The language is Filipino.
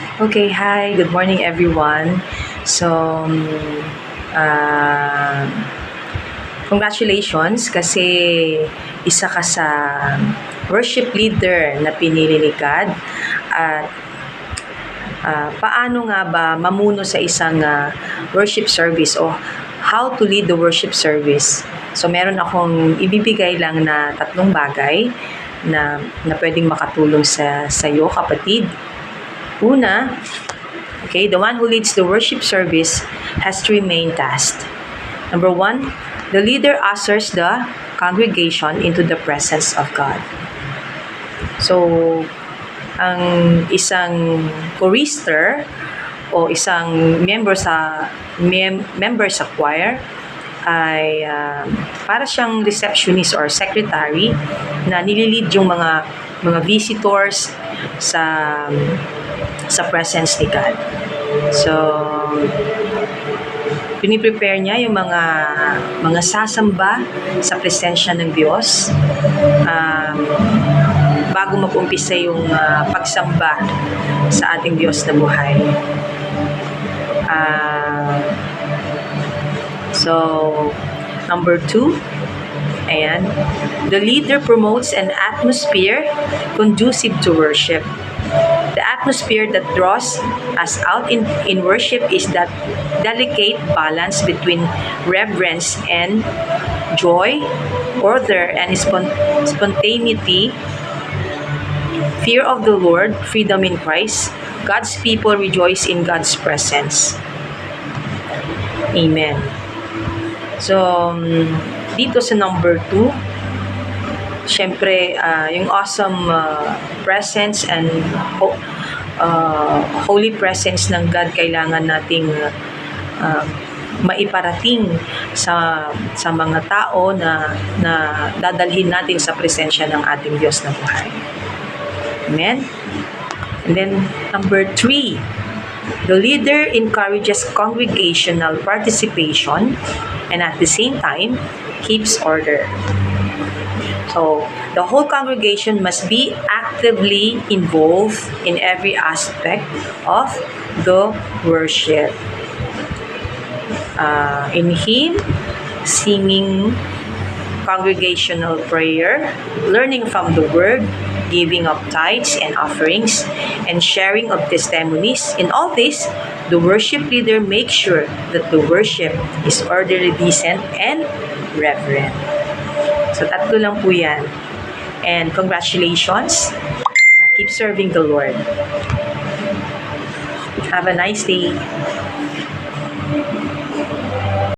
Okay, hi. Good morning, everyone. So, uh, congratulations kasi isa ka sa worship leader na pinili ni God. At paano nga ba mamuno sa isang worship service o how to lead the worship service? So, meron akong ibibigay lang na tatlong bagay na pwedeng makatulong sa iyo, kapatid. Una, okay, the one who leads the worship service has three main tasks. Number one, the leader ushers the congregation into the presence of God. So, ang isang chorister o isang member sa choir ay para siyang receptionist or secretary na nililid yung mga visitors sa presence ni God. So, piniprepare niya yung mga sasamba sa presensya ng Diyos bago mag-umpisa yung pagsamba sa ating Diyos na buhay. So, number two, ayan, the leader promotes an atmosphere conducive to worship. The atmosphere that draws us out in worship is that delicate balance between reverence and joy, order and spontaneity, fear of the Lord, freedom in Christ. God's people rejoice in God's presence. Amen. So, dito sa number 2, syempre, yung awesome presence and holy presence ng God kailangan nating maiparating sa mga tao na dadalhin natin sa presensya ng ating Diyos na buhay. Amen? And then, number 3, the leader encourages congregational participation and at the same time, keeps order. So, the whole congregation must be actively involved in every aspect of the worship. In hymn, singing, congregational prayer, learning from the word, giving of tithes and offerings, and sharing of testimonies. In all this, the worship leader makes sure that the worship is orderly, decent, and reverent. So, tatlo lang po yan. And congratulations. Keep serving the Lord. Have a nice day.